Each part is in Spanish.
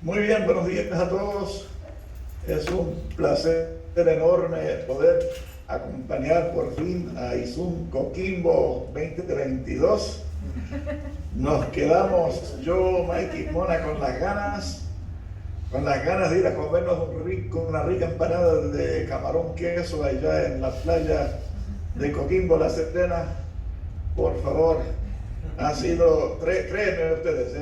Muy bien, buenos días a todos. Es un placer enorme poder acompañar por fin a ISUM Coquimbo 2022. Nos quedamos yo, Mike y Mona, con las ganas de ir a comernos una rica empanada de camarón queso allá en la playa de Coquimbo, La Serena. Por favor, ha sido, créanme ustedes,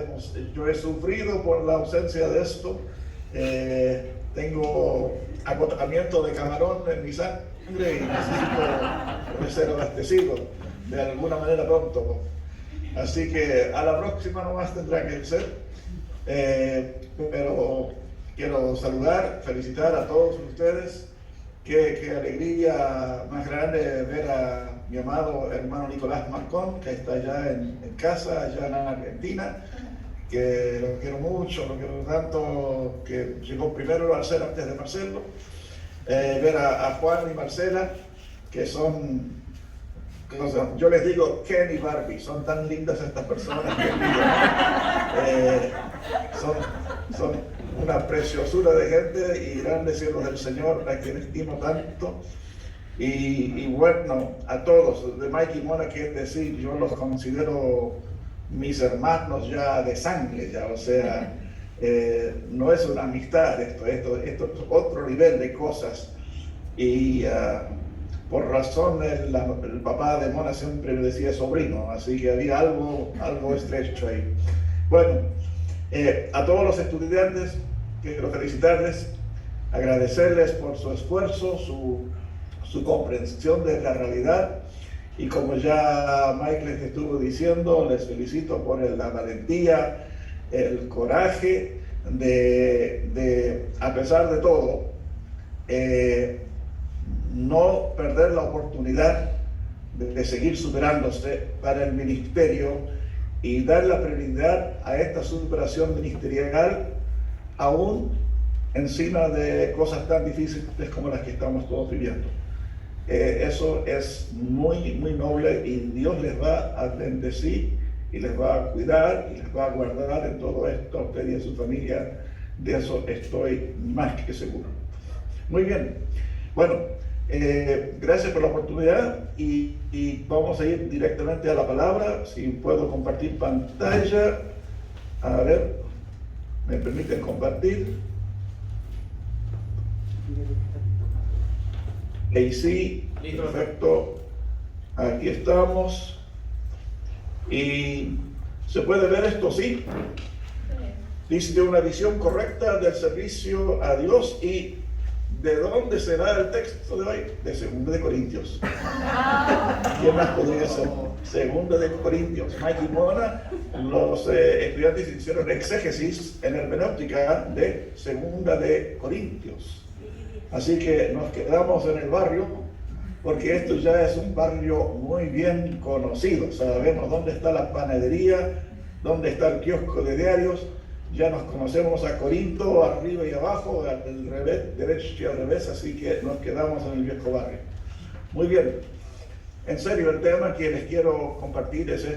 yo he sufrido por la ausencia de esto. Tengo agotamiento de camarón en mi sangre y necesito ser abastecido de alguna manera pronto. Así que a la próxima nomás tendrá que ser. Pero quiero saludar, felicitar a todos ustedes. Qué alegría más grande ver a mi amado hermano Nicolás Marcón, que está allá en casa, allá en Argentina, que lo quiero mucho, lo quiero tanto, que llegó primero al ser antes de Marcelo. Ver a Juan y Marcela, que son, yo les digo Ken y Barbie, son tan lindas estas personas que son una preciosura de gente y grandes siervos del Señor, a quien estimo tanto. Y bueno, a todos, de Mike y Mona, que es decir, yo los considero mis hermanos ya de sangre, ya, o sea, no es una amistad, esto es otro nivel de cosas. Y por razón, el papá de Mona siempre me decía sobrino, así que había algo estrecho ahí. Bueno, a todos los estudiantes, quiero felicitarles, agradecerles por su esfuerzo, su comprensión de la realidad, y como ya Mike les estuvo diciendo, les felicito por la valentía, el coraje de a pesar de todo, no perder la oportunidad de seguir superándose para el ministerio y dar la prioridad a esta superación ministerial aún encima de cosas tan difíciles como las que estamos todos viviendo. Eso es muy noble y Dios les va a bendecir y les va a cuidar y les va a guardar en todo esto a usted y a su familia. De eso estoy más que seguro. Muy bien, bueno, gracias por la oportunidad y vamos a ir directamente a la palabra. Si puedo compartir pantalla, a ver, ¿me permiten compartir? Y sí, perfecto, aquí estamos. ¿Y se puede ver esto? Sí. Dice una visión correcta del servicio a Dios. ¿Y de dónde será el texto de hoy? De 2 de Corintios. ¿Quién más podría ser? 2 de Corintios. Mike y Mona, los estudiantes hicieron exégesis en hermenéutica de 2 de Corintios. Así que nos quedamos en el barrio, porque esto ya es un barrio muy bien conocido. Sabemos dónde está la panadería, dónde está el kiosco de diarios. Ya nos conocemos a Corinto, arriba y abajo, al revés, derecho y al revés, así que nos quedamos en el viejo barrio. Muy bien. En serio, el tema que les quiero compartir es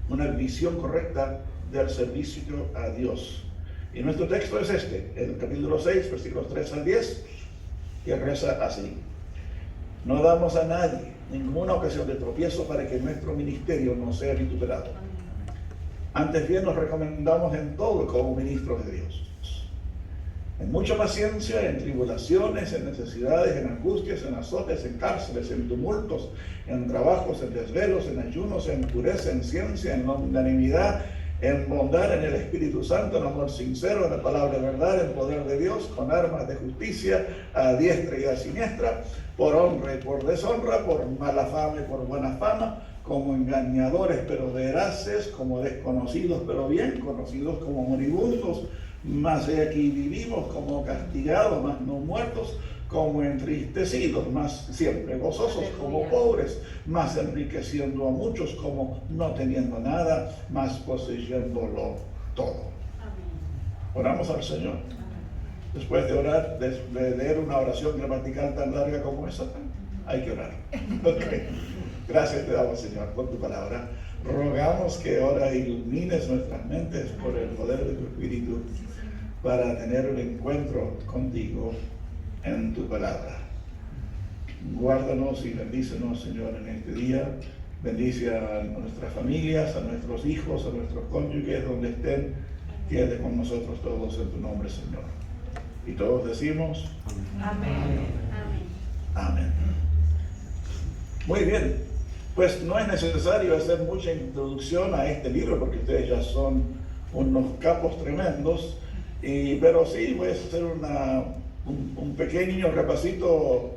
una visión correcta del servicio a Dios. Y nuestro texto es el capítulo 6, versículos 3 al 10, que reza así: no damos a nadie ninguna ocasión de tropiezo para que nuestro ministerio no sea vituperado. Antes bien nos recomendamos en todo como ministros de Dios, en mucha paciencia, en tribulaciones, en necesidades, en angustias, en azotes, en cárceles, en tumultos, en trabajos, en desvelos, en ayunos, en pureza, en ciencia, en longanimidad, en bondad, en el Espíritu Santo, en amor sincero, en la palabra de verdad, en poder de Dios, con armas de justicia, a diestra y a siniestra, por honra y por deshonra, por mala fama y por buena fama, como engañadores pero veraces, como desconocidos pero bien conocidos, como moribundos, mas he aquí vivimos, como castigados, mas no muertos, como entristecidos, mas siempre gozosos, como pobres, mas enriqueciendo a muchos, como no teniendo nada, mas poseyéndolo todo. Amén. Oramos al Señor. Después de orar, de leer una oración gramatical tan larga como esa, hay que orar. Okay. Gracias te damos, Señor, por tu palabra. Rogamos que ahora ilumines nuestras mentes por el poder de tu Espíritu para tener un encuentro contigo en tu palabra. Guárdanos y bendícenos, Señor, en este día. Bendice a nuestras familias, a nuestros hijos, a nuestros cónyuges, donde estén. Quédate con nosotros todos en tu nombre, Señor. Y todos decimos: Amén. Amén. Muy bien, pues no es necesario hacer mucha introducción a este libro porque ustedes ya son unos capos tremendos, pero sí voy a hacer un pequeño repasito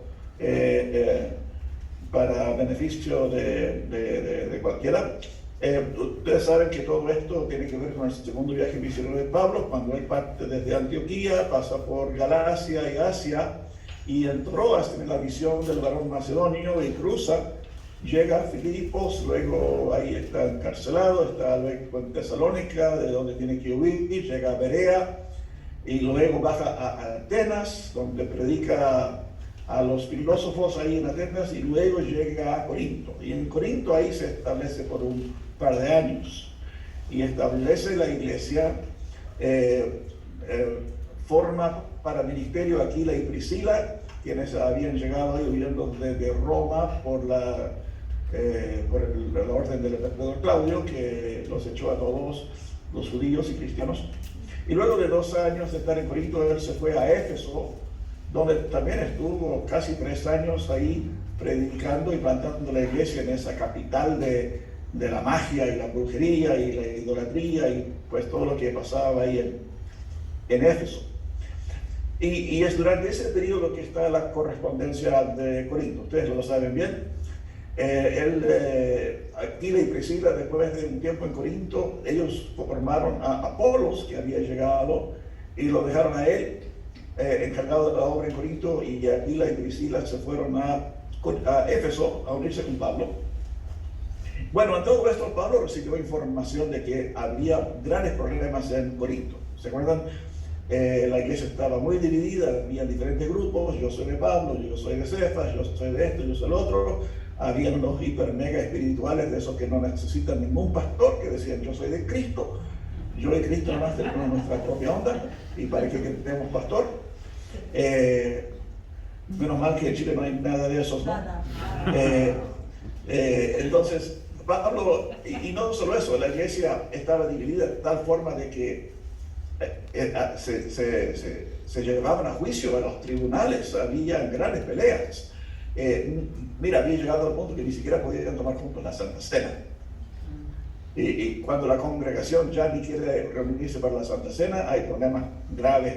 para beneficio de cualquiera. Ustedes saben que todo esto tiene que ver con el segundo viaje misionero de Pablo, cuando él parte desde Antioquía, pasa por Galacia y Asia, y en Troas tiene la visión del varón macedonio y cruza, llega a Filipos, luego ahí está encarcelado, está luego en Tesalónica, de donde tiene que huir, llega a Berea, y luego baja a Atenas, donde predica a los filósofos ahí en Atenas, y luego llega a Corinto. Y en Corinto ahí se establece por un par de años, y establece la iglesia, forma para ministerio Aquila y Priscila, quienes habían llegado ahí huyendo desde Roma por la orden del emperador Claudio, que los echó a todos los judíos y cristianos. Y luego de 2 años de estar en Corinto, él se fue a Éfeso, donde también estuvo casi 3 años ahí predicando y plantando la iglesia en esa capital de la magia y la brujería y la idolatría y pues todo lo que pasaba ahí en Éfeso. Y es durante ese periodo que está la correspondencia de Corinto. Ustedes lo saben bien. Aquila y Priscila, después de un tiempo en Corinto, ellos formaron a Apolos, que había llegado, y lo dejaron a él encargado de la obra en Corinto, y Aquila y Priscila se fueron a Éfeso a unirse con Pablo. Bueno, en todo esto Pablo recibió información de que había grandes problemas en Corinto. ¿Se acuerdan? La iglesia estaba muy dividida, había diferentes grupos: yo soy de Pablo, yo soy de Cefas, yo soy de esto, yo soy del otro. Habían unos hiper mega espirituales de esos que no necesitan ningún pastor, que decían: yo soy de Cristo, yo y Cristo nomás tenemos nuestra propia onda, y para que tenemos pastor. Menos mal que en Chile no hay nada de esos, ¿no? Entonces Pablo, y no solo eso, la iglesia estaba dividida de tal forma de que se llevaban a juicio a los tribunales, había grandes peleas. Mira, había llegado al punto que ni siquiera podían tomar juntos la Santa Cena. Y cuando la congregación ya ni quiere reunirse para la Santa Cena, hay problemas graves.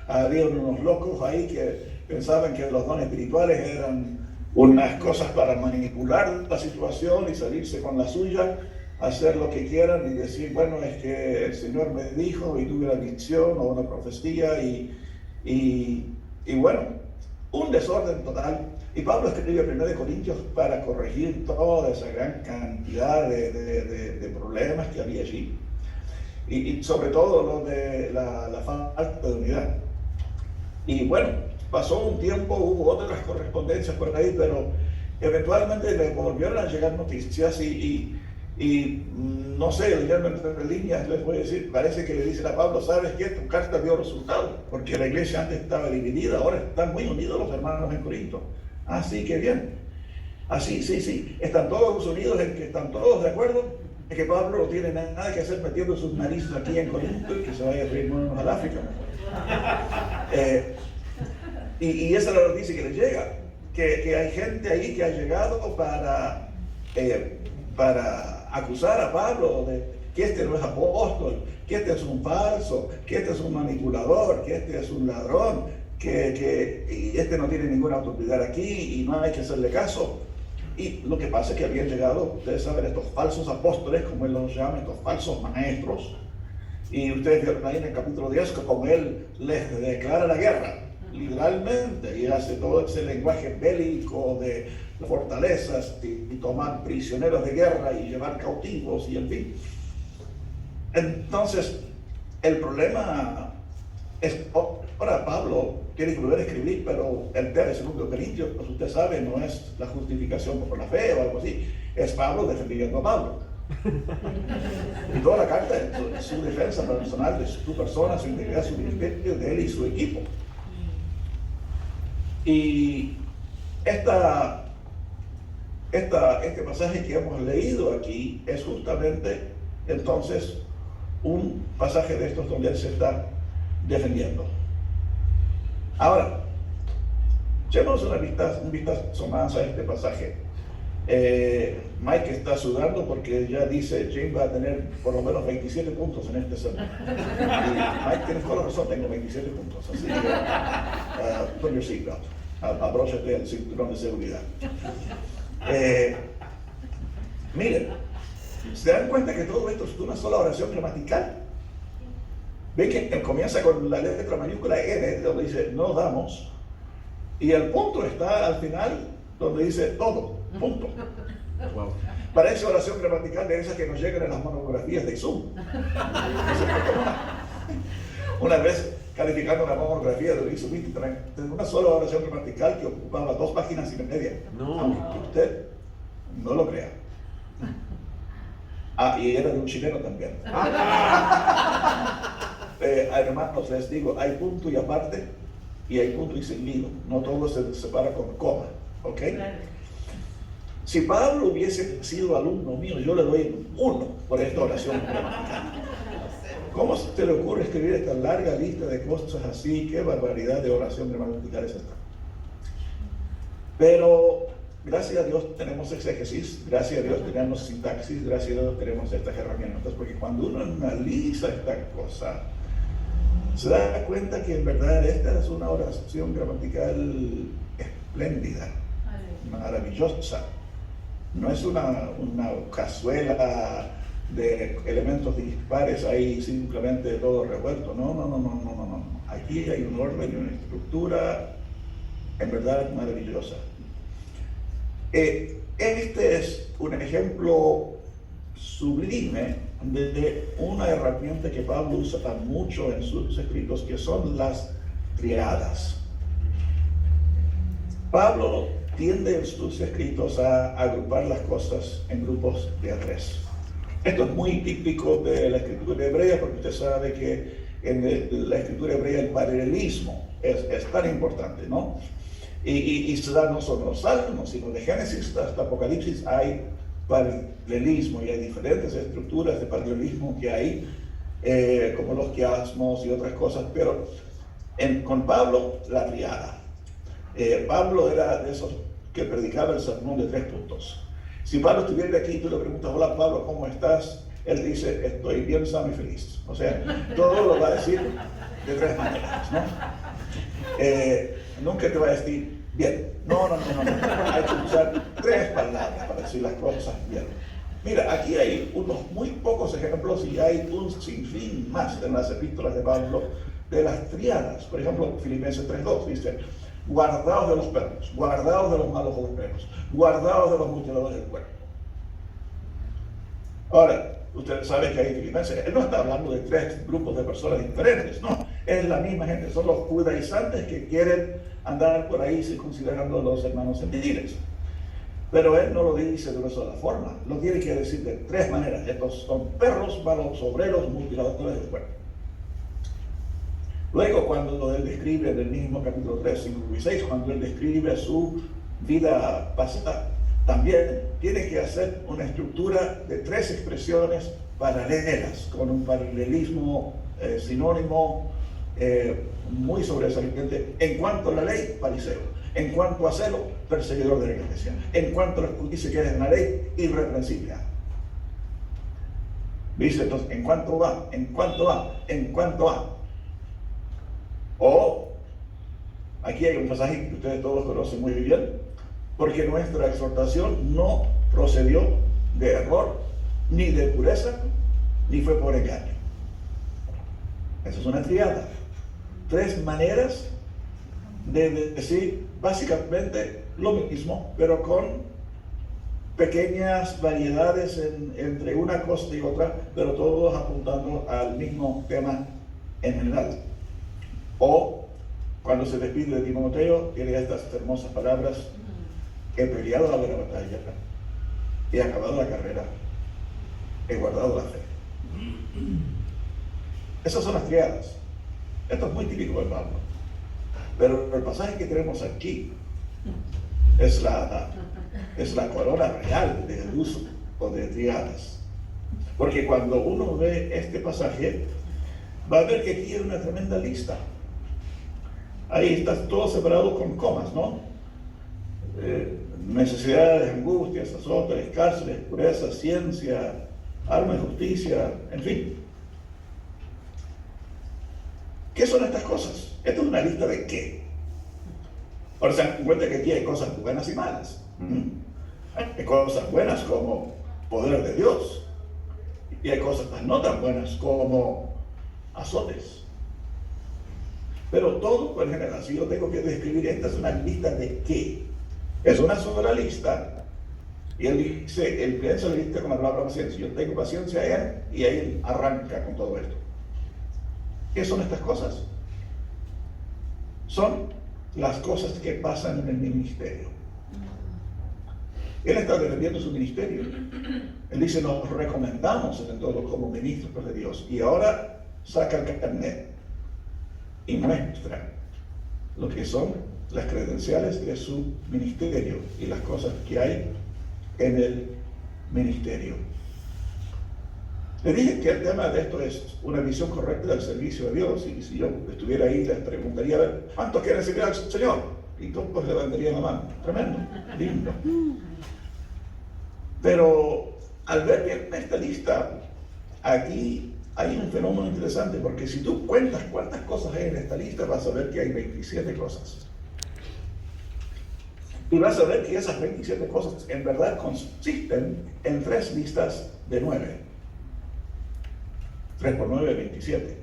Había unos locos ahí que pensaban que los dones espirituales eran unas cosas para manipular la situación y salirse con la suya, hacer lo que quieran y decir: bueno, es que el Señor me dijo y tuve la visión o una profecía, y bueno, un desorden total. Y Pablo escribe 1 Corintios para corregir toda esa gran cantidad de problemas que había allí, y sobre todo lo de la falta de unidad. Y bueno, pasó un tiempo, hubo otras correspondencias por ahí, pero eventualmente le volvieron a llegar noticias y no sé, leyendo entre líneas les voy a decir, parece que le dicen a Pablo: ¿sabes qué? Tu carta dio resultado, porque la iglesia antes estaba dividida, ahora están muy unidos los hermanos en Corinto. Así que bien, así, sí, están todos unidos en que están todos de acuerdo en que Pablo no tiene nada que hacer metiendo sus narices aquí en Corinto y que se vaya a reírnos al África. Y esa es la noticia que les llega, que hay gente ahí que ha llegado para acusar a Pablo de que este no es apóstol, que este es un falso, que este es un manipulador, que este es un ladrón, que este no tiene ninguna autoridad aquí y no hay que hacerle caso. Y lo que pasa es que habían llegado, ustedes saben, estos falsos apóstoles, como él los llama, estos falsos maestros. Y ustedes vieron ahí en el capítulo 10 que como él les declara la guerra, literalmente, y hace todo ese lenguaje bélico de fortalezas y tomar prisioneros de guerra y llevar cautivos y en fin. Entonces, el problema Ahora Pablo quiere volver a escribir, pero el tema de 2 Corintios, pues usted sabe, no es la justificación por la fe o algo así, es Pablo defendiendo a Pablo. Y toda la carta es su defensa personal de su persona, su integridad, su ministerio, de él y su equipo. Y este pasaje que hemos leído aquí es justamente entonces un pasaje de estos donde él se está defendiendo. Ahora, echemos un vistazo más a este pasaje. Mike está sudando porque ya dice Jim va a tener por lo menos 27 puntos en este sermón. Y Mike, tienes toda la razón, tengo 27 puntos. Así que put your seatbelt, abróchate el cinturón de seguridad. Miren, ¿se dan cuenta que todo esto es una sola oración gramatical? Ven que comienza con la letra mayúscula N, donde dice no damos, y el punto está al final, donde dice todo, punto. Wow. Parece oración gramatical de esas que nos llegan en las monografías de Zoom. Una vez calificando una monografía de Luis Smith, una sola oración gramatical que ocupaba 2 páginas y media. No. Aunque usted no lo crea. Y era de un chileno también. Hermanos, les digo, hay punto y aparte, y hay punto y seguido. No todo se separa con coma, ¿ok? Claro. Si Pablo hubiese sido alumno mío, yo le doy 1 por esta oración gramatical. ¿Cómo se le ocurre escribir esta larga lista de cosas así? Qué barbaridad de oración gramatical es esta. Pero gracias a Dios tenemos exégesis, gracias a Dios tenemos sintaxis, gracias a Dios tenemos estas herramientas, porque cuando uno analiza esta cosa, se da cuenta que en verdad esta es una oración gramatical espléndida, maravillosa. No es una cazuela de elementos dispares ahí simplemente todo revuelto. No. Aquí hay un orden y una estructura en verdad maravillosa. Este es un ejemplo sublime de una herramienta que Pablo usa mucho en sus escritos, que son las triadas. Pablo tiende en sus escritos a agrupar las cosas en grupos de 3. Esto es muy típico de la escritura hebrea, porque usted sabe que en la escritura hebrea el paralelismo es tan importante, ¿no? Y se da no solo en los Salmos, sino de Génesis hasta Apocalipsis hay paralelismo, y hay diferentes estructuras de paralelismo que hay, como los quiasmos y otras cosas, pero con Pablo, la triada. Pablo era de esos que predicaba el sermón de 3 puntos. Si Pablo estuviera aquí y tú le preguntas, hola Pablo, ¿cómo estás? Él dice, estoy bien, sano y feliz. O sea, todo lo va a decir de 3 maneras, ¿no? Nunca te va a decir, bien. No. Hay que usar 3 palabras para decir las cosas bien. Mira, aquí hay unos muy pocos ejemplos y hay un sinfín más en las epístolas de Pablo de las triadas. Por ejemplo, Filipenses 3:2 dice, guardaos de los perros, guardaos de los malos obreros, guardaos de los mutiladores del cuerpo. Ahora, usted sabe que hay Filipenses, él no está hablando de 3 grupos de personas diferentes, no, es la misma gente, son los judaizantes que quieren andar por ahí considerando a los hermanos gentiles. Pero él no lo dice de una sola forma, lo tiene que decir de 3 maneras. Estos son perros, malos obreros, mutiladores del cuerpo. Luego, cuando él describe en el mismo capítulo 3, 5 y 6, cuando él describe su vida pasada, también tiene que hacer una estructura de 3 expresiones paralelas, con un paralelismo sinónimo muy sobresaliente. En cuanto a la ley, fariseo. En cuanto a celo, perseguidor de la iglesia. En cuanto a la justicia que es en la ley, irreprensible. Dice entonces, en cuanto a. O, aquí hay un pasaje que ustedes todos conocen muy bien, porque nuestra exhortación no procedió de error, ni de pureza, ni fue por engaño. Esa es una triada. 3 maneras de decir básicamente lo mismo, pero con pequeñas variedades entre una cosa y otra, pero todos apuntando al mismo tema en general. O cuando se despide de Timoteo, tiene estas hermosas palabras: he peleado la buena batalla, he acabado la carrera, he guardado la fe. Esas son las triadas. Esto es muy típico de Pablo. Pero el pasaje que tenemos aquí es la corona real del uso o de triadas. Porque cuando uno ve este pasaje, va a ver que aquí hay una tremenda lista. Ahí está todo separado con comas, ¿no? Necesidades, angustias, azotes, cárceles, pureza, ciencia, alma y justicia, en fin. ¿Qué son estas cosas? Esta es una lista de qué. Ahora se dan cuenta que aquí hay cosas buenas y malas. Hay cosas buenas como poder de Dios. Y hay cosas no tan buenas como azotes. Pero todo en general, si yo tengo que describir, esta es una lista de qué. Es una sola lista. Y él dice, él piensa la lista con la palabra paciencia. Yo tengo paciencia en él, y ahí él arranca con todo esto. ¿Qué son estas cosas? Son las cosas que pasan en el ministerio. Él está defendiendo su ministerio. Él dice, nos recomendamos en todo como ministros de Dios. Y ahora saca el carnet y muestra lo que son las credenciales de su ministerio y las cosas que hay en el ministerio. Le dije que el tema de esto es una visión correcta del servicio de Dios. Y si yo estuviera ahí, les preguntaría, a ver, ¿cuántos quieren servir al Señor? Y todos levantarían la mano. Tremendo, lindo. Pero al ver bien esta lista, aquí hay un fenómeno interesante, porque si tú cuentas cuántas cosas hay en esta lista, vas a ver que hay 27 cosas. Y vas a ver que esas 27 cosas en verdad consisten en 3 listas de 9. 3 por 9, 27.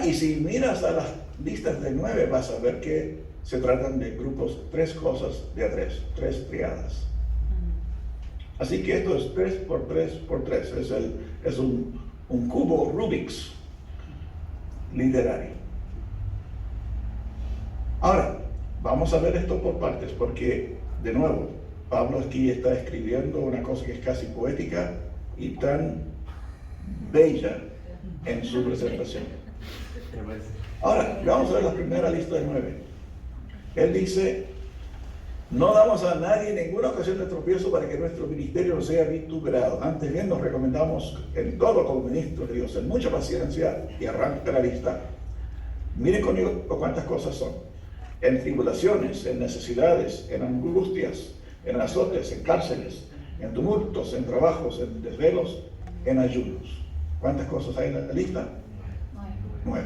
Y si miras a las listas de 9, vas a ver que se tratan de grupos, 3 cosas de a 3, 3 triadas. Así que esto es 3 por 3 por 3. Es un cubo Rubik's literario. Ahora, vamos a ver esto por partes, porque, de nuevo, Pablo aquí está escribiendo una cosa que es casi poética y tan bella en su presentación. Ahora, vamos a ver la primera lista de 9. Él dice, no damos a nadie ninguna ocasión de tropiezo para que nuestro ministerio no sea vituperado. Antes bien, nos recomendamos en todo como ministros de Dios, en mucha paciencia, y arranca la lista. Miren conmigo cuántas cosas son. En tribulaciones, en necesidades, en angustias, en azotes, en cárceles, en tumultos, en trabajos, en desvelos, en ayunos. ¿Cuántas cosas hay en la lista? 9.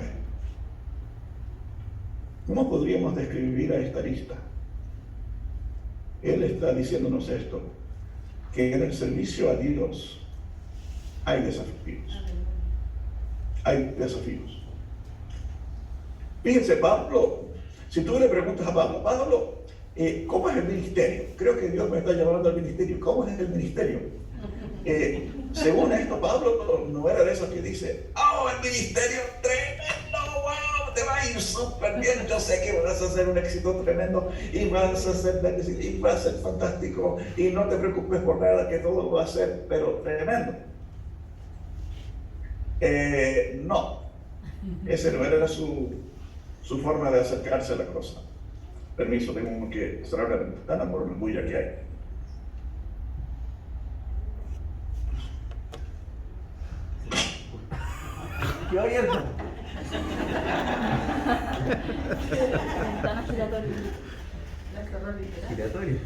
¿Cómo podríamos describir a esta lista? Él está diciéndonos esto, que en el servicio a Dios hay desafíos. Hay desafíos. Fíjense, Pablo, si tú le preguntas a Pablo, ¿cómo es el ministerio? Creo que Dios me está llamando al ministerio. ¿Cómo es el ministerio? Según esto, Pablo no era de esos que dice, el ministerio tremendo, wow, te va a ir súper bien, yo sé que vas a hacer un éxito tremendo y vas a ser bendecido y va a ser fantástico y no te preocupes por nada, que todo va a ser, pero tremendo. No, ese no era su forma de acercarse a la cosa. Permiso, tengo que cerrar la ventana por la bulla que hay. Yo abierto. Ventana giratoria. Giratorio.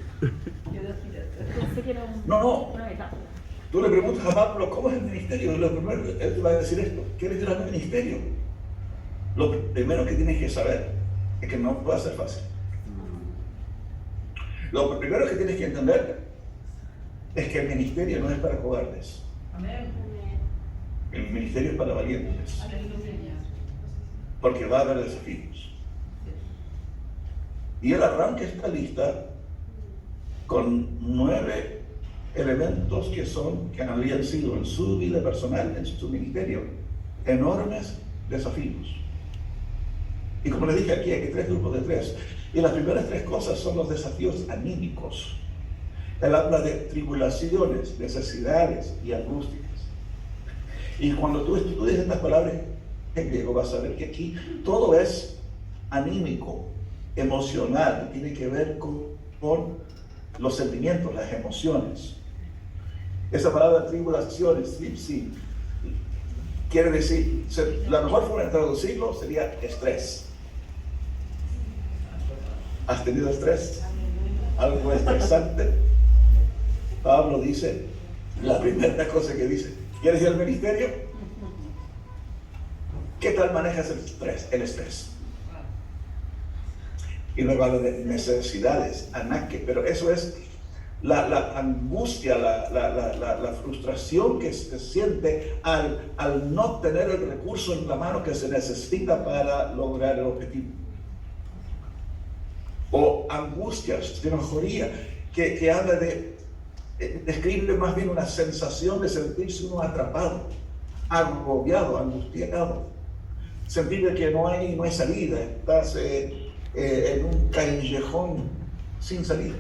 Pensé que era No. una metáfora. Tú le preguntas a Pablo, ¿cómo es el ministerio? Lo primero, él te va a decir esto, ¿qué es el ministerio? Lo primero que tienes que saber es que no va a ser fácil. Lo primero que tienes que entender es que el ministerio no es para cobardes. Amén. El ministerio es para valientes. Porque va a haber desafíos. Y él arranca esta lista con 9 elementos que habían sido en su vida personal, en su ministerio, enormes desafíos. Y como les dije aquí, hay 3 grupos de 3. Y las primeras 3 cosas son los desafíos anímicos. Él habla de tribulaciones, necesidades y angustias. Y cuando tú estudias estas palabras en griego, vas a ver que aquí todo es anímico, emocional, tiene que ver con los sentimientos, las emociones. Esa palabra tribulaciones, sí, quiere decir, la mejor forma de traducirlo sería estrés. ¿Has tenido estrés? ¿Algo estresante? Pablo dice, la primera cosa que dice, ¿quieres ir al ministerio? ¿Qué tal manejas el estrés? El estrés. Y luego habla de necesidades, anaque, pero eso es la angustia, la frustración que se siente al no tener el recurso en la mano que se necesita para lograr el objetivo. O angustias, de mejoría, que habla de, describe más bien una sensación de sentirse uno atrapado, agobiado, angustiado, sentir que no hay salida, estás en un callejón sin salida.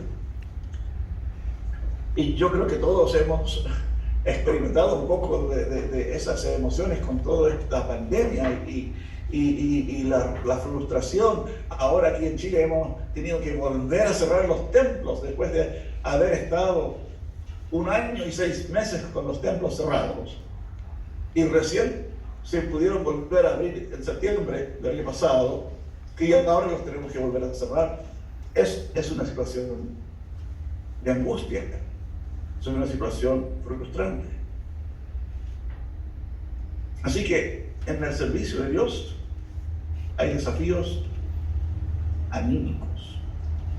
Y yo creo que todos hemos experimentado un poco de esas emociones con toda esta pandemia y la frustración. Ahora aquí en Chile hemos tenido que volver a cerrar los templos después de haber estado 1 año y 6 meses con los templos cerrados. Y recién se pudieron volver a abrir en septiembre del año pasado, que ya ahora los tenemos que volver a cerrar. Es una situación de angustia, es una situación frustrante. Así que en el servicio de Dios hay desafíos anímicos.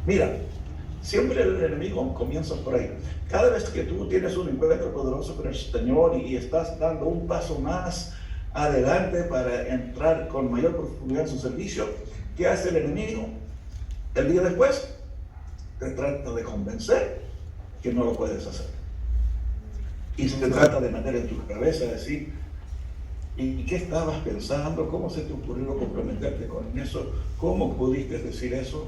Mira, siempre el enemigo comienza por ahí. Cada vez que tú tienes un encuentro poderoso con el Señor y estás dando un paso más adelante para entrar con mayor profundidad en su servicio, ¿qué hace el enemigo? El día después te trata de convencer que no lo puedes hacer. Y se te trata de meter en tu cabeza, decir, ¿y qué estabas pensando? ¿Cómo se te ocurrió comprometerte con eso? ¿Cómo pudiste decir eso?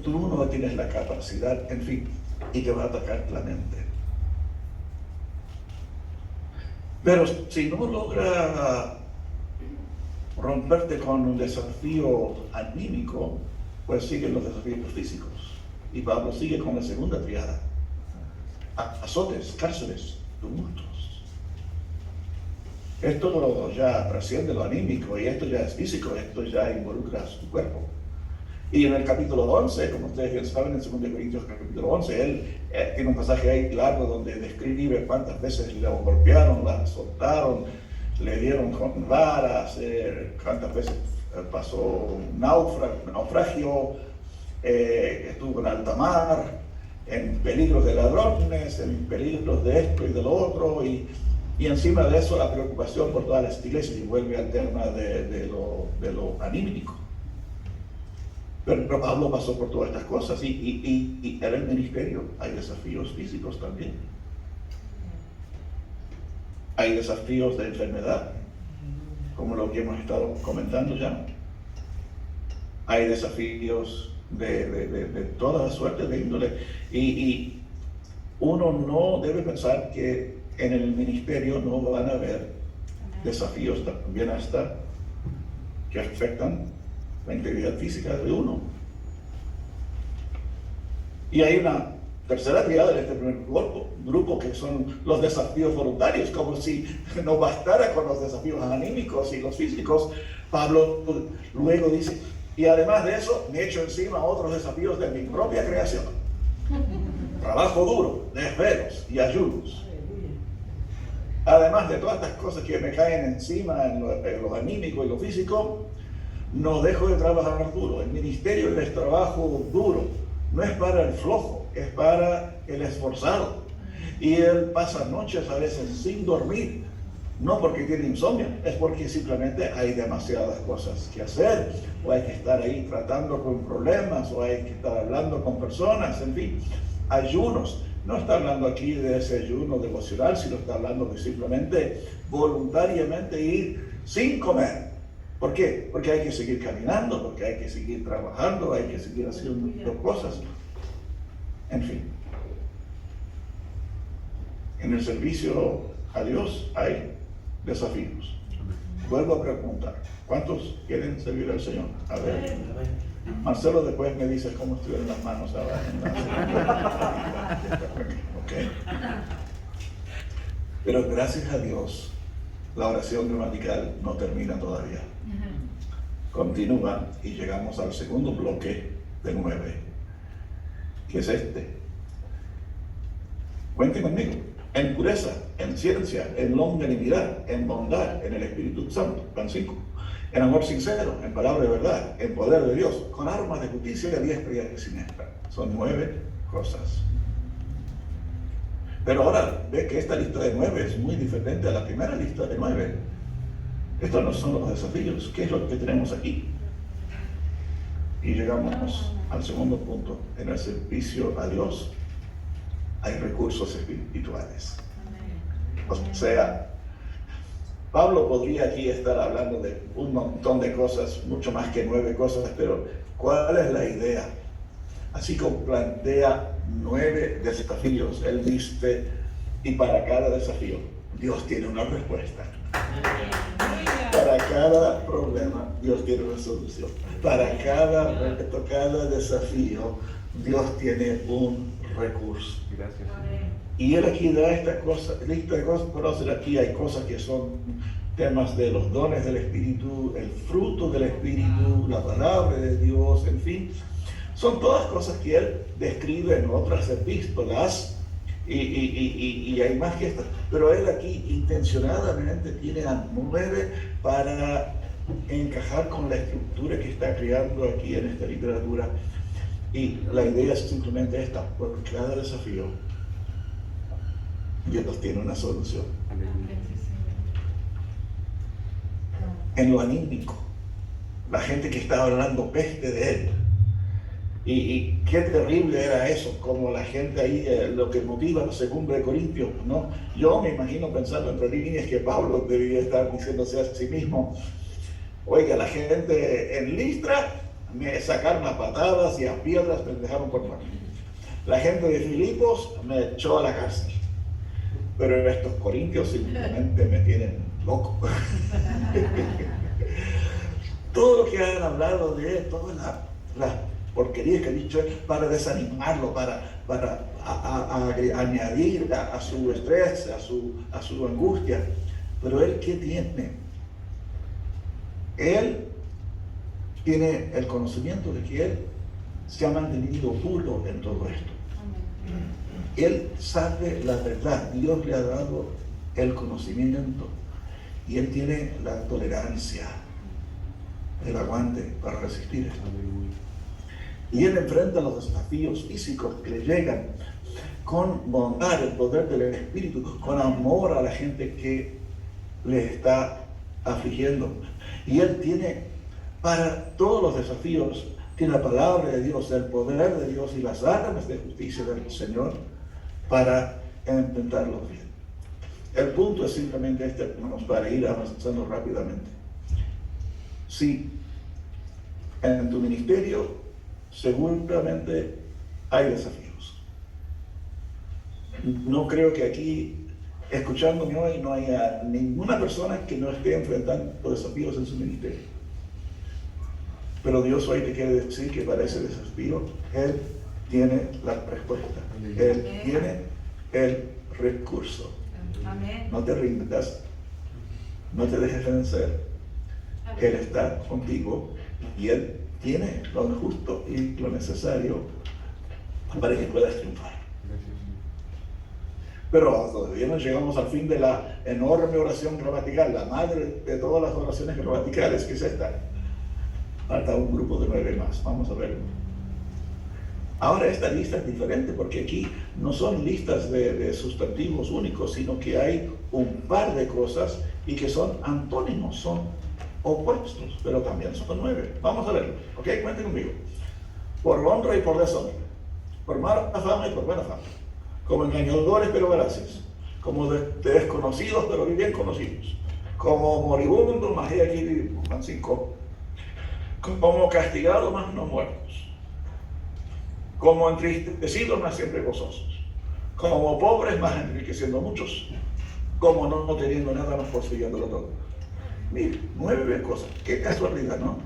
Tú no tienes la capacidad, en fin, y te va a atacar la mente. Pero si no logra romperte con un desafío anímico, pues siguen los desafíos físicos. Y Pablo sigue con la segunda triada: azotes, cárceles, tumultos. Esto ya trasciende lo anímico y esto ya es físico, esto ya involucra a su cuerpo. Y en el capítulo 11, como ustedes bien saben, en 2 Corintios capítulo 11, él tiene un pasaje ahí largo donde describe cuántas veces le golpearon, la azotaron, le dieron con varas, cuántas veces pasó un naufragio, estuvo en alta mar, en peligros de ladrones, en peligros de esto y de lo otro, y encima de eso la preocupación por todas las iglesias, y vuelve al tema de lo anímico. Pero Pablo pasó por todas estas cosas y en el ministerio hay desafíos físicos también. Hay desafíos de enfermedad, como lo que hemos estado comentando ya. Hay desafíos de toda suerte de índole. Y uno no debe pensar que en el ministerio no van a haber desafíos también hasta que afectan la integridad física de uno. Y hay una tercera triada en este primer grupo que son los desafíos voluntarios, como si no bastara con los desafíos anímicos y los físicos. Pablo luego dice, y además de eso me echo encima otros desafíos de mi propia creación: trabajo duro, desvelos y ayunos. Además de todas estas cosas que me caen encima en lo anímico y lo físico, no dejo de trabajar duro. El ministerio es trabajo duro, no es para el flojo, es para el esforzado. Y él pasa noches a veces sin dormir, no porque tiene insomnio, es porque simplemente hay demasiadas cosas que hacer, o hay que estar ahí tratando con problemas, o hay que estar hablando con personas, en fin, ayunos. No está hablando aquí de ese ayuno devocional, sino está hablando de simplemente voluntariamente ir sin comer ¿Por qué? Porque hay que seguir caminando, porque hay que seguir trabajando, hay que seguir haciendo cosas. En fin. En el servicio a Dios hay desafíos. Vuelvo a preguntar, ¿cuántos quieren servir al Señor? A ver, Marcelo, después me dices cómo estuvieron las manos ahora. Okay. Pero gracias a Dios, la oración gramatical no termina todavía. Continúa y llegamos al segundo bloque de 9, que es este. Cuenten conmigo. En pureza, en ciencia, en longanimidad, en bondad, en el Espíritu Santo, van 5. En amor sincero, en palabra de verdad, en poder de Dios, con armas de justicia a diestra y siniestra. Son 9 cosas. Pero ahora ve que esta lista de 9 es muy diferente a la primera lista de 9. Estos no son los desafíos. ¿Qué es lo que tenemos aquí? Y llegamos al segundo punto. En el servicio a Dios hay recursos espirituales. O sea, Pablo podría aquí estar hablando de un montón de cosas, mucho más que 9 cosas, pero ¿cuál es la idea? Así como plantea 9 desafíos, él dice, y para cada desafío, Dios tiene una respuesta. Para cada problema, Dios tiene una solución. Para cada reto, cada desafío, Dios tiene un recurso. Gracias. Y él aquí da esta lista de cosas, pero aquí hay cosas que son temas de los dones del Espíritu, el fruto del Espíritu, la palabra de Dios, en fin. Son todas cosas que él describe en otras epístolas y hay más que estas. Pero él aquí intencionadamente tiene a 9 para encajar con la estructura que está creando aquí en esta literatura. Y la idea es simplemente esta: por cada desafío, Dios tiene una solución. En lo anímico, la gente que estaba hablando peste de él. Y qué terrible era eso, como la gente ahí, lo que motiva la segunda de Corintios, ¿no? Yo me imagino pensando entre líneas que Pablo debía estar diciéndose a sí mismo: oiga, la gente en Listra me sacaron a patadas y a piedras me dejaron por muerto. La gente de Filipos me echó a la cárcel. Pero estos corintios simplemente me tienen loco. Todo lo que han hablado de él, todas las porquerías que han dicho él, para desanimarlo, para añadir a su estrés, a su angustia. Pero él, ¿qué tiene? Él tiene el conocimiento de que él se ha mantenido puro en todo esto. Él sabe la verdad, Dios le ha dado el conocimiento y él tiene la tolerancia, el aguante para resistir esto. Y él enfrenta los desafíos físicos que le llegan con bondad, el poder del Espíritu, con amor a la gente que le está afligiendo. Y él tiene para todos los desafíos, tiene la palabra de Dios, el poder de Dios y las armas de justicia del Señor para enfrentarlos bien. El punto es simplemente este, hermanos, para ir avanzando rápidamente. Sí, en tu ministerio seguramente hay desafíos. No creo que aquí, escuchándome hoy, no haya ninguna persona que no esté enfrentando desafíos en su ministerio. Pero Dios hoy te quiere decir que para ese desafío Él tiene la respuesta. Él tiene el recurso. Amén. No te rindas, no te dejes vencer. Él está contigo y Él tiene lo justo y lo necesario para que puedas triunfar. Pero todavía no llegamos al fin de la enorme oración gramatical, la madre de todas las oraciones gramaticales, que es esta. Falta un grupo de 9 más, vamos a verlo. Ahora esta lista es diferente porque aquí no son listas de sustantivos únicos, sino que hay un par de cosas y que son antónimos, son opuestos, pero también son 9. Vamos a verlo, ¿ok? Cuenten conmigo. Por honra y por deshonra, por mala fama y por buena fama, como engañadores pero veraces, como desconocidos pero bien conocidos, como moribundos, mas aquí Juan 5, como castigados más no muertos, como entristecidos más siempre gozosos, como pobres más enriqueciendo a muchos, como no teniendo nada más poseyéndolo todo. Mire, 9 cosas, qué casualidad, ¿no?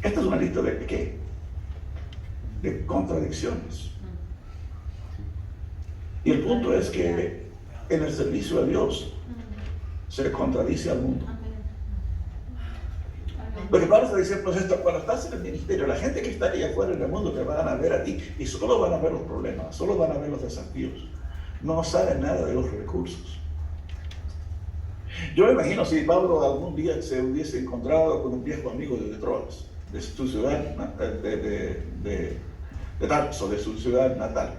Esta es una lista de ¿qué? De contradicciones. Y el punto es que en el servicio a Dios se contradice al mundo. Lo que Pablo está diciendo es esto: cuando estás en el ministerio, la gente que está ahí afuera en el mundo te van a ver a ti y solo van a ver los problemas, solo van a ver los desafíos. No saben nada de los recursos. Yo me imagino si Pablo algún día se hubiese encontrado con un viejo amigo de Troas, de su ciudad, de Tarso, de su ciudad natal,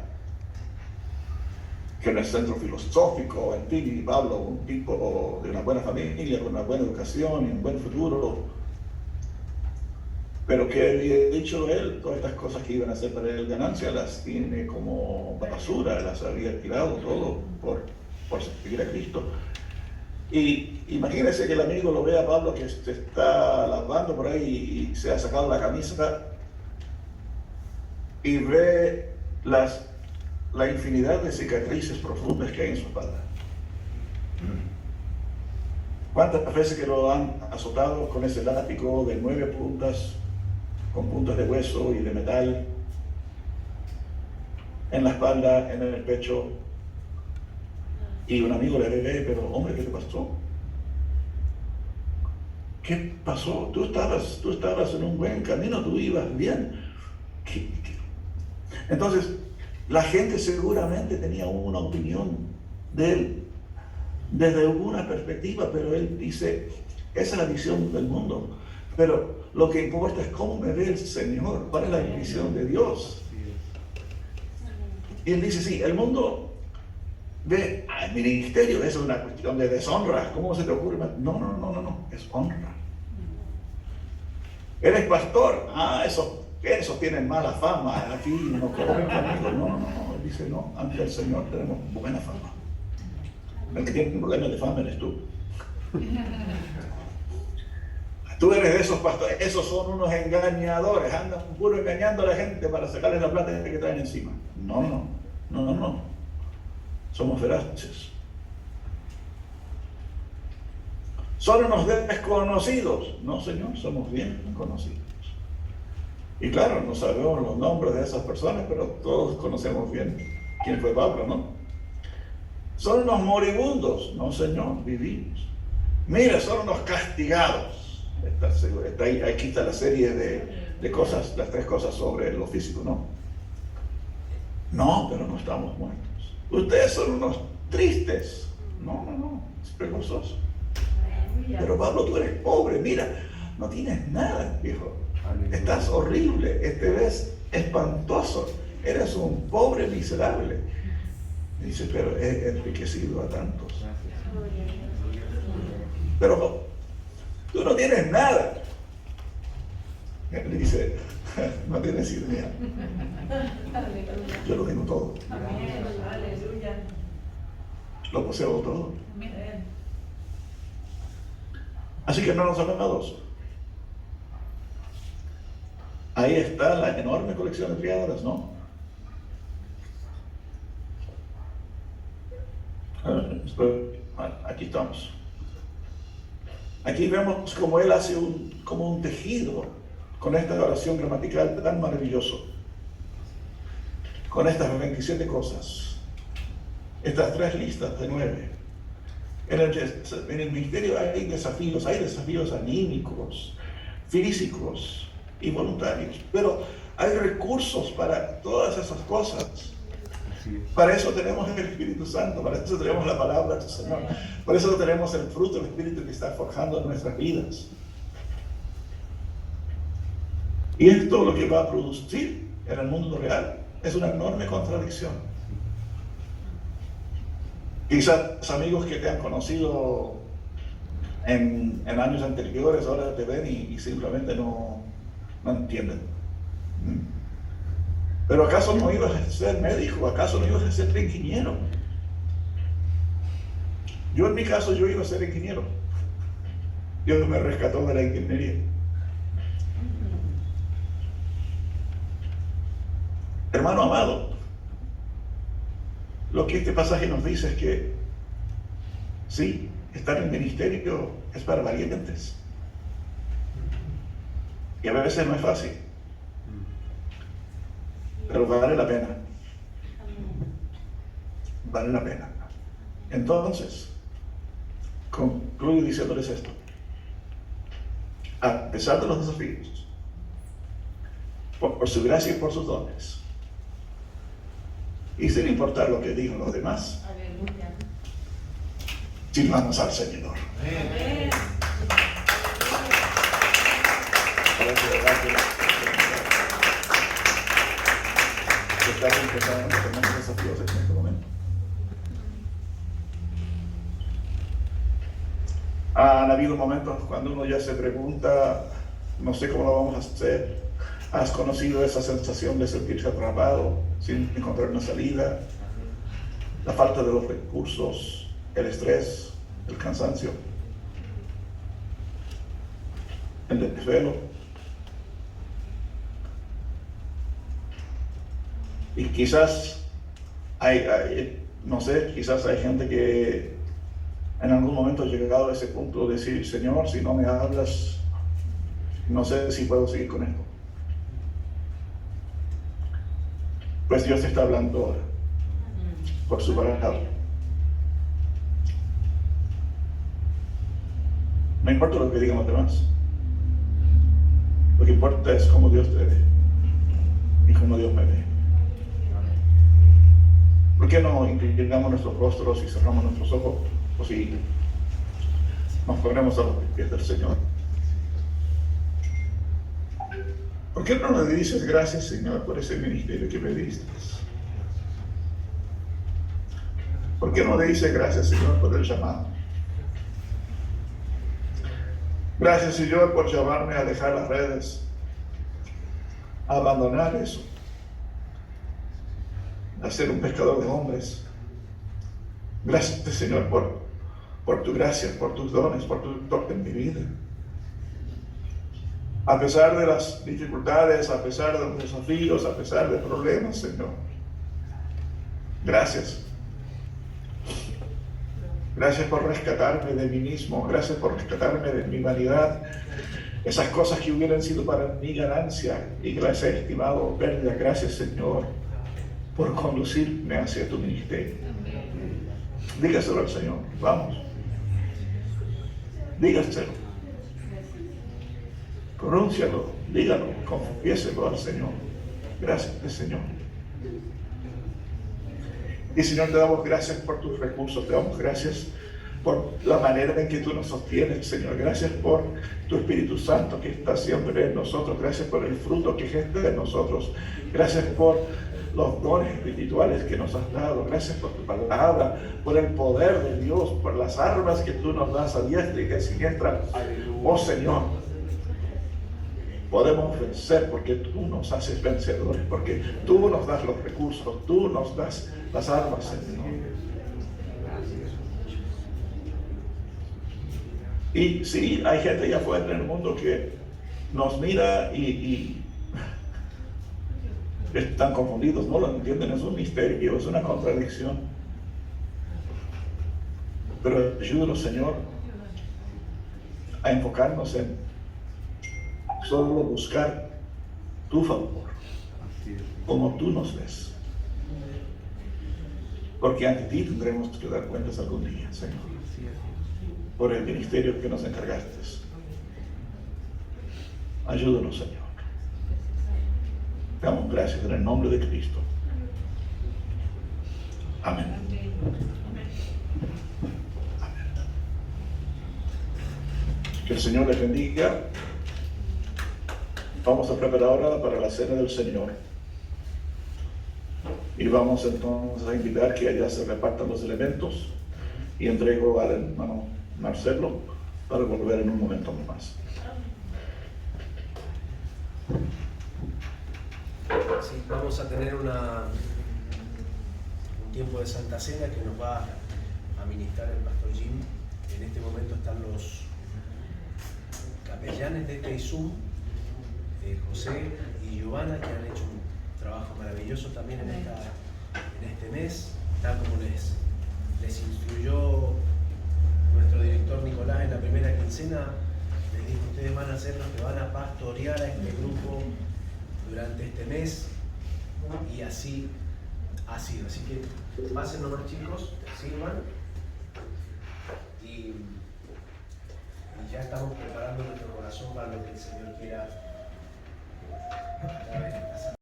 que en el centro filosófico, en fin, y Pablo, un tipo de una buena familia, con una buena educación y un buen futuro, pero que había dicho él, todas estas cosas que iban a ser para él ganancia, las tiene como basura, las había tirado todo por seguir a Cristo. Y imagínense que el amigo lo ve a Pablo que se está lavando por ahí y se ha sacado la camisa y ve la infinidad de cicatrices profundas que hay en su espalda. ¿Cuántas veces que lo han azotado con ese látigo de 9 puntas, con puntas de hueso y de metal, en la espalda, en el pecho? Y un amigo le ve, pero hombre, ¿qué te pasó? ¿Qué pasó? Tú estabas en un buen camino, tú ibas bien. ¿Qué? Entonces, la gente seguramente tenía una opinión de él desde alguna perspectiva, pero él dice, esa es la visión del mundo. Pero lo que importa es cómo me ve el Señor, cuál es la visión de Dios. Y él dice, sí, el mundo ve al ministerio, eso es una cuestión de deshonra. ¿Cómo se te ocurre? No, es honra. Eres pastor, esos tienen mala fama, aquí no comen conmigo. No, él dice, no, ante el Señor tenemos buena fama. El que tiene un problema de fama eres tú. Tú eres de esos pastores, esos son unos engañadores, andan puro engañando a la gente para sacarles la plata que traen encima. No. Somos veraces. Son unos desconocidos. No, Señor, somos bien conocidos. Y claro, no sabemos los nombres de esas personas, pero todos conocemos bien quién fue Pablo, ¿no? Son unos moribundos. No, Señor, vivimos. Mira, son unos castigados. Aquí está la serie de cosas, las 3 cosas sobre lo físico, ¿no? No, pero no estamos muertos. Ustedes son unos tristes. No, es vergonzoso. Pero Pablo, tú eres pobre, mira, no tienes nada, viejo. Estás horrible, te ves espantoso, eres un pobre miserable. Dice, pero he enriquecido a tantos. Pero tú no tienes nada. Él dice, no tienes idea. Yo lo tengo todo. Aleluya. Lo poseo todo. Así que, hermanos amados, ahí está la enorme colección de triadoras, ¿no? Aquí estamos. Aquí vemos cómo él hace como un tejido con esta oración gramatical tan maravilloso, con estas 27 cosas, estas 3 listas de 9. En el ministerio hay desafíos anímicos, físicos y voluntarios, pero hay recursos para todas esas cosas. Para eso tenemos el Espíritu Santo, para eso tenemos la palabra del Señor, por eso tenemos el fruto del Espíritu que está forjando nuestras vidas. Y esto lo que va a producir en el mundo real es una enorme contradicción. Quizás amigos que te han conocido en años anteriores ahora te ven y simplemente no entienden. Pero ¿acaso no ibas a ser médico? ¿Acaso no ibas a ser ingeniero? Yo en mi caso, yo iba a ser ingeniero. Dios me rescató de la ingeniería. Hermano amado, lo que este pasaje nos dice es que sí, estar en el ministerio es para valientes. Y a veces no es fácil, pero vale la pena. Vale la pena. Entonces, concluyo diciéndoles esto. A pesar de los desafíos, por su gracia y por sus dones, y sin importar lo que digan los demás, Aleluya. sirvamos al Señor. Amén. Estamos empezando a tener desafíos en este momento. Han habido momentos cuando uno ya se pregunta, no sé cómo lo vamos a hacer. ¿Has conocido esa sensación de sentirse atrapado sin encontrar una salida? La falta de los recursos, el estrés, el cansancio, el desvelo. Y quizás no sé, quizás hay gente que en algún momento ha llegado a ese punto de decir, Señor, si no me hablas, no sé si puedo seguir con esto. Pues Dios te está hablando ahora, por su palabra. No importa lo que digan los demás. Lo que importa es cómo Dios te ve y cómo Dios me ve. ¿Por qué no inclinamos nuestros rostros y cerramos nuestros ojos? O si nos ponemos a los pies del Señor. ¿Por qué no le dices gracias, Señor, por ese ministerio que me diste? ¿Por qué no le dices gracias, Señor, por el llamado? Gracias, Señor, por llamarme a dejar las redes, a abandonar eso, a ser un pescador de hombres. Gracias, Señor, por tu gracia, por tus dones, por tu toque en mi vida. A pesar de las dificultades, a pesar de los desafíos, a pesar de problemas, Señor. Gracias. Gracias por rescatarme de mí mismo. Gracias por rescatarme de mi vanidad. Esas cosas que hubieran sido para mi ganancia y que las he estimado pérdida. Gracias, Señor, por conducirme hacia tu ministerio. Dígaselo al Señor. Vamos. Dígaselo. Pronúncialo, dígalo, confiéselo al Señor. Gracias, Señor. Y Señor, te damos gracias por tus recursos, te damos gracias por la manera en que tú nos sostienes, Señor. Gracias por tu Espíritu Santo que está siempre en nosotros. Gracias por el fruto que gesta en nosotros. Gracias por los dones espirituales que nos has dado. Gracias por tu palabra, por el poder de Dios, por las armas que tú nos das a diestra y a siniestra. Oh Señor, podemos vencer porque tú nos haces vencedores, porque tú nos das los recursos, tú nos das las armas, Señor. Y sí, hay gente allá afuera en el mundo que nos mira y están confundidos, no lo entienden, es un misterio, es una contradicción. Pero ayúdanos, Señor, a enfocarnos en solo buscar tu favor, como tú nos ves. Porque ante ti tendremos que dar cuentas algún día, Señor, por el ministerio que nos encargaste. Ayúdanos, Señor. Damos gracias en el nombre de Cristo. Amén. Amén. Que el Señor les bendiga. Vamos a preparar ahora para la cena del Señor. Y vamos entonces a invitar que allá se repartan los elementos y entrego al hermano Marcelo para volver en un momento más. Sí, vamos a tener un tiempo de Santa Cena que nos va a ministrar el pastor Jim. En este momento están los capellanes de este Zoom, José y Giovanna, que han hecho un trabajo maravilloso también en este mes, tal como les instruyó nuestro director Nicolás en la primera quincena. Les dijo: ustedes van a ser los que van a pastorear a este grupo durante este mes, y así ha sido. Así que pasen nomás, chicos, sirvan, y ya estamos preparando nuestro corazón para lo que el Señor quiera a través de esta